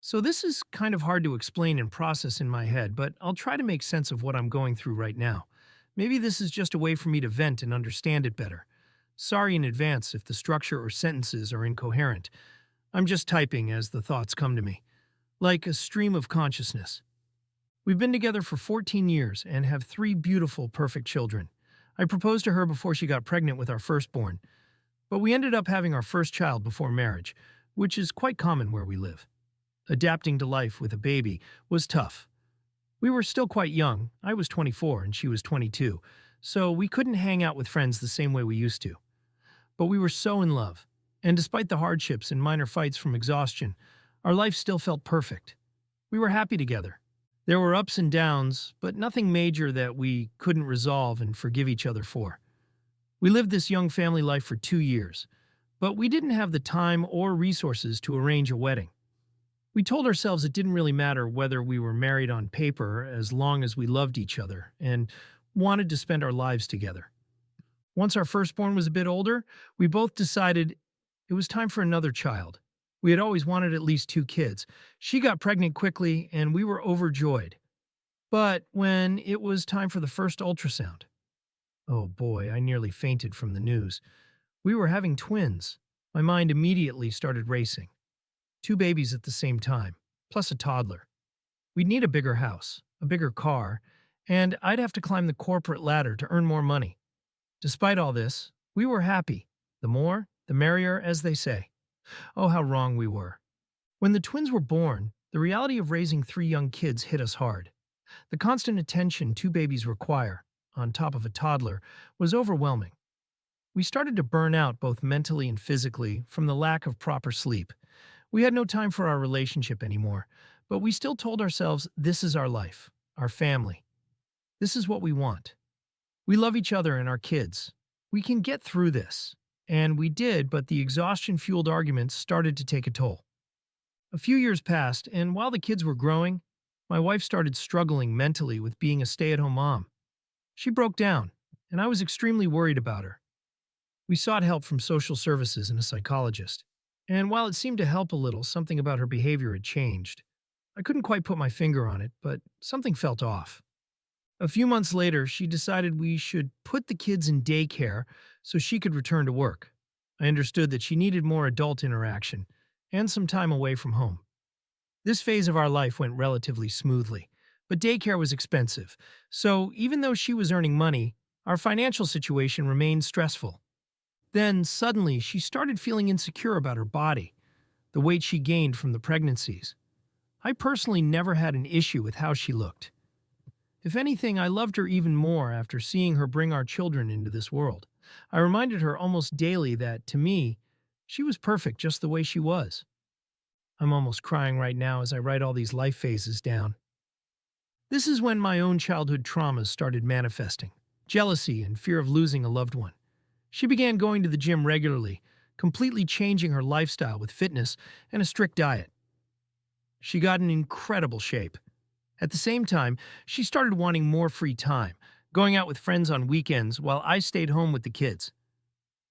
So, this is kind of hard to explain and process in my head, but I'll try to make sense of what I'm going through right now. Maybe this is just a way for me to vent and understand it better. Sorry in advance if the structure or sentences are incoherent. I'm just typing as the thoughts come to me, like a stream of consciousness. We've been together for 14 years and have three beautiful, perfect children. I proposed to her before she got pregnant with our firstborn, but we ended up having our first child before marriage, which is quite common where we live. Adapting to life with a baby was tough. We were still quite young. I was 24 and she was 22, so we couldn't hang out with friends the same way we used to. But we were so in love, and despite the hardships and minor fights from exhaustion, our life still felt perfect. We were happy together. There were ups and downs, but nothing major that we couldn't resolve and forgive each other for. We lived this young family life for 2 years, but we didn't have the time or resources to arrange a wedding. We told ourselves it didn't really matter whether we were married on paper as long as we loved each other and wanted to spend our lives together. Once our firstborn was a bit older, we both decided it was time for another child. We had always wanted at least two kids. She got pregnant quickly, and we were overjoyed. But when it was time for the first ultrasound, oh boy, I nearly fainted from the news. We were having twins. My mind immediately started racing. Two babies at the same time, plus a toddler. We'd need a bigger house, a bigger car, and I'd have to climb the corporate ladder to earn more money. Despite all this, we were happy. The more, the merrier, as they say. Oh, how wrong we were. When the twins were born, the reality of raising three young kids hit us hard. The constant attention two babies require, on top of a toddler, was overwhelming. We started to burn out both mentally and physically from the lack of proper sleep. We had no time for our relationship anymore, but we still told ourselves this is our life, our family. This is what we want. We love each other and our kids. We can get through this. And we did, but the exhaustion-fueled arguments started to take a toll. A few years passed, and while the kids were growing, my wife started struggling mentally with being a stay-at-home mom. She broke down, and I was extremely worried about her. We sought help from social services and a psychologist. And while it seemed to help a little, something about her behavior had changed. I couldn't quite put my finger on it, but something felt off. A few months later, she decided we should put the kids in daycare so she could return to work. I understood that she needed more adult interaction and some time away from home. This phase of our life went relatively smoothly, but daycare was expensive, so even though she was earning money, our financial situation remained stressful. Then, suddenly, she started feeling insecure about her body, the weight she gained from the pregnancies. I personally never had an issue with how she looked. If anything, I loved her even more after seeing her bring our children into this world. I reminded her almost daily that, to me, she was perfect just the way she was. I'm almost crying right now as I write all these life phases down. This is when my own childhood traumas started manifesting: jealousy and fear of losing a loved one. She began going to the gym regularly, completely changing her lifestyle with fitness and a strict diet. She got in incredible shape. At the same time, she started wanting more free time, going out with friends on weekends while I stayed home with the kids.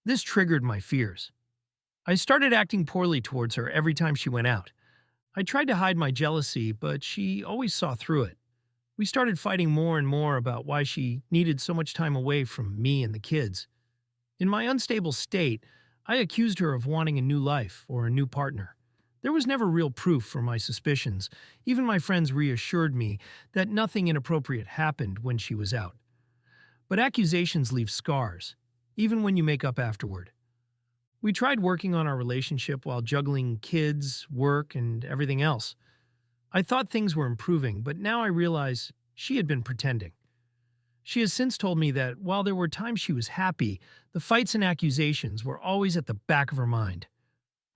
This triggered my fears. I started acting poorly towards her every time she went out. I tried to hide my jealousy, but she always saw through it. We started fighting more and more about why she needed so much time away from me and the kids. In my unstable state, I accused her of wanting a new life or a new partner. There was never real proof for my suspicions. Even my friends reassured me that nothing inappropriate happened when she was out. But accusations leave scars, even when you make up afterward. We tried working on our relationship while juggling kids, work, and everything else. I thought things were improving, but now I realize she had been pretending. She has since told me that while there were times she was happy, the fights and accusations were always at the back of her mind.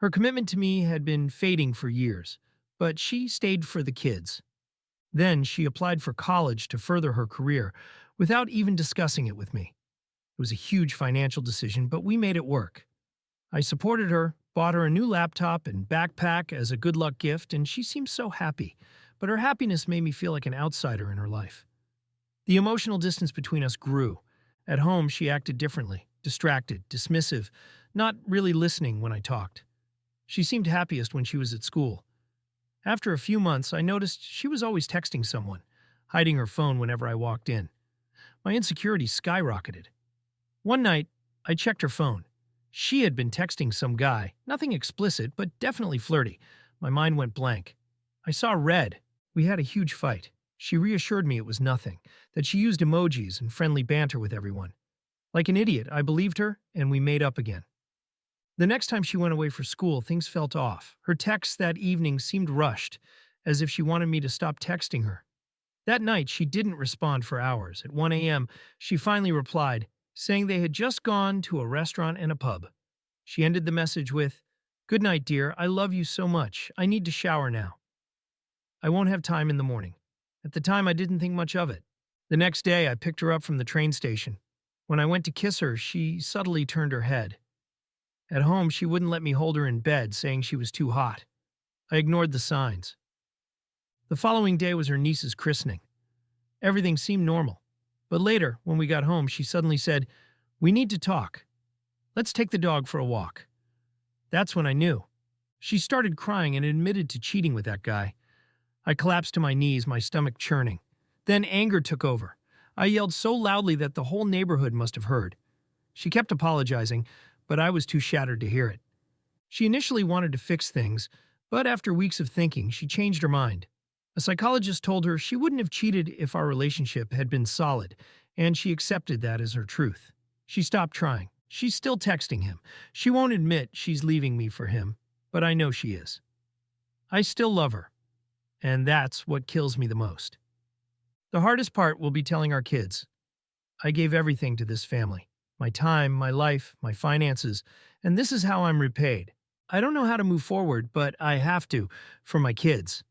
Her commitment to me had been fading for years, but she stayed for the kids. Then she applied for college to further her career without even discussing it with me. It was a huge financial decision, but we made it work. I supported her, bought her a new laptop and backpack as a good luck gift, and she seemed so happy, but her happiness made me feel like an outsider in her life. The emotional distance between us grew. At home, she acted differently, distracted, dismissive, not really listening when I talked. She seemed happiest when she was at school. After a few months, I noticed she was always texting someone, hiding her phone whenever I walked in. My insecurity skyrocketed. One night, I checked her phone. She had been texting some guy, nothing explicit, but definitely flirty. My mind went blank. I saw red. We had a huge fight. She reassured me it was nothing, that she used emojis and friendly banter with everyone. Like an idiot, I believed her, and we made up again. The next time she went away for school, things felt off. Her texts that evening seemed rushed, as if she wanted me to stop texting her. That night, she didn't respond for hours. At 1 a.m., she finally replied, saying they had just gone to a restaurant and a pub. She ended the message with, "Good night, dear. I love you so much. I need to shower now. I won't have time in the morning." At the time, I didn't think much of it. The next day, I picked her up from the train station. When I went to kiss her, she subtly turned her head. At home, she wouldn't let me hold her in bed, saying she was too hot. I ignored the signs. The following day was her niece's christening. Everything seemed normal. But later, when we got home, she suddenly said, "We need to talk. Let's take the dog for a walk." That's when I knew. She started crying and admitted to cheating with that guy. I collapsed to my knees, my stomach churning. Then anger took over. I yelled so loudly that the whole neighborhood must have heard. She kept apologizing, but I was too shattered to hear it. She initially wanted to fix things, but after weeks of thinking, she changed her mind. A psychologist told her she wouldn't have cheated if our relationship had been solid, and she accepted that as her truth. She stopped trying. She's still texting him. She won't admit she's leaving me for him, but I know she is. I still love her, and that's what kills me the most. The hardest part will be telling our kids. I gave everything to this family. My time, my life, my finances, and this is how I'm repaid. I don't know how to move forward, but I have to, for my kids.